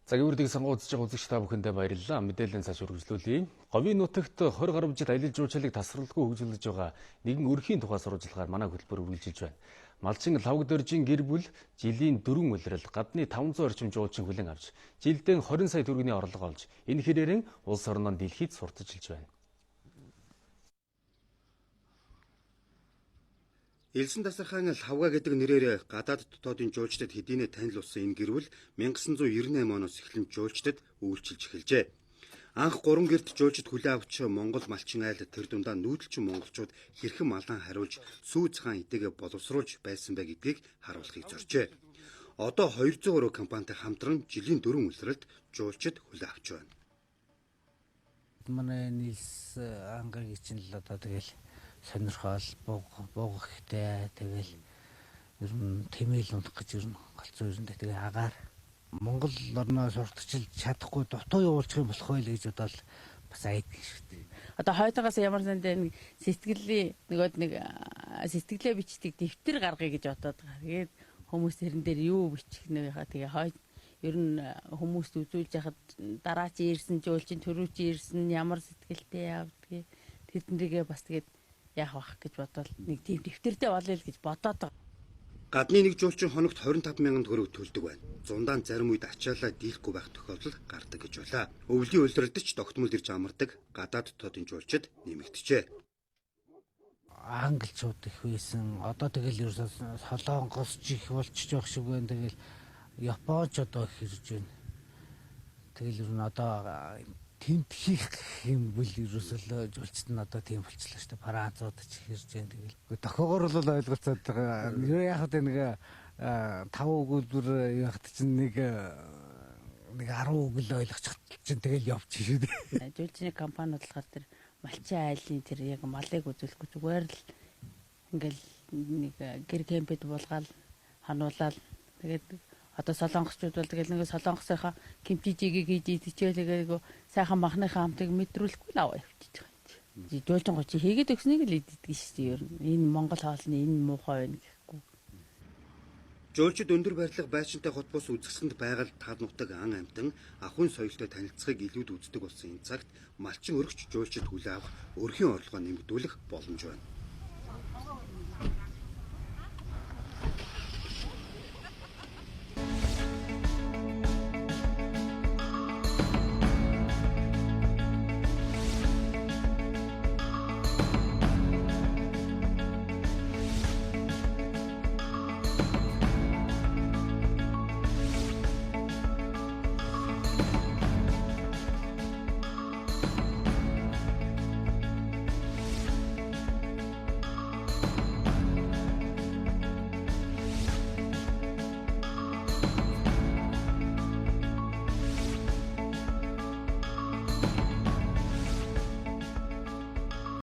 Цагийн үрлийг сонгуульж байгаа үзэгч та бүхэндээ баярлалаа. Мэдээллийн цааш үргэлжлүүлье. Говийн нутагт 20 гаруй жил аялал жуулчлалыг тасралтгүй хөгжүүлж байгаа нэгэн өрхийн тухай сурвалжлагаар манай хөтөлбөр үргэлжилж байна. Малчин лавг дөржийн гэр бүл жилийн 4 улирал гадны 500 орчим жуулчин хүлээн авч жилдээ 20 сая төгрөгийн орлого олж энэ хэрээрэн улс орноо дэлхийд сурталчилж байна. Элсэн тасархайн лавга гэдэг нэрээр гадаад дотоодын жуулчдад хэдийнэ танил болсон энэ гэр бүл 1998 оноос эхлэн жуулчдад үйлчилж эхэлжээ. Анх 3 гэрт жуулчд хүлээн авч Монгол малчин айл тэр дундаа нүүдэлчин монголчууд хэрхэн малан хариулж сүү цагаан эдэгээ боловсруулж байсан бэ гэдгийг харуулахыг зоржээ. Одоо 200 гаруй компанитай хамтран жилийн 4 улиралд жуулчд хүлээн авч байна. Манай нийс ангагийн чинь л одоо тэгэл сонирхол буугах ихтэй тэгэл ер нь тэмээл унах гэж ер нь голцоо ерөндөө тэгээ агаар Монгол орноо сурталчилж чадахгүй дутуу явуулчих юм болох байл гэж бодоод бас айддаг шүү дээ. Одоо хойдоогоос ямар сандаа сэтгэлийн нэг сэтгэлээ бичдэг дэвтэр гаргая гэж бодоод байгаа. Тэгээд хүмүүс тэрэн дээр юу бичих нэгэхаа тэгээ хойд ер нь хүмүүст үзүүлж яхад дараа чи ирсэн жуулчин төрүү чи ирсэн ямар сэтгэлтэй явдгийг тэднэрийгээ бас тэгээд яах вэ гэж бодоод нэг тийм дэвтэрдээ болъё л гэж бодоод байгаа. Гадны нэг жуулчин хоногт 25 мянган төгрөг төлдөг байна. Зундаа зарим үед ачаалаа дийлэхгүй байх тохиолдол гардаг гэж байна. Өвлийн улиралд ч тогтмол ирж амардаг гадаад дотоодын жуулчид нэмэгдэжээ. Англичууд их байсан. Одоо тэгэл ерөөсөө Солонгос ч их болчихж байгаа шиг байна. Тэгэл Японч одоо их ирж байна. Тэгэл ер нь одоо тэмтгэх юм бол ерөөсөө жуулчд нь одоо тийм болчихлоо шүү дээ. Францууд ч ирж байна. Тэгэл тохиогоор бол ойлголцоод байгаа. Яг одоо нэг 5 өгүүлбэр яхад чинь нэг 10 өгөл ойлгочих чинь тэгэл явчих шүү дээ. Жуулчны компани болохоор тэр малчин айлын тэр яг малыг үзүүлэхгүй зүгээр л ингээл нэг гэр кемпэд булгаал хануулаад тэгээд одоо солонгосчууд бол тэгэл нэг солонгосынхаа кимчижигийг хийж идчихээ тэгээд сайхан махныхаа хамтыг мэдрүүлэхгүй л аваа явчихж байгаа юм чи. Жуулчин гочи хийгээд өгснийг л иддэг шүү дээ ер нь. Энэ Монгол хоолны энэ муухай байна гэхгүй. Жуулчид өндөр барилга байшинтай хот бус үзэсгэлэнт байгаль тал нутаг ан амтан ахуйн соёлтой танилцахыг илүүд үздэг болсон энэ цагт малчин өргөч жуулчид хүлээн авах өрхийн орлогоо нэмэгдүүлэх боломж байна.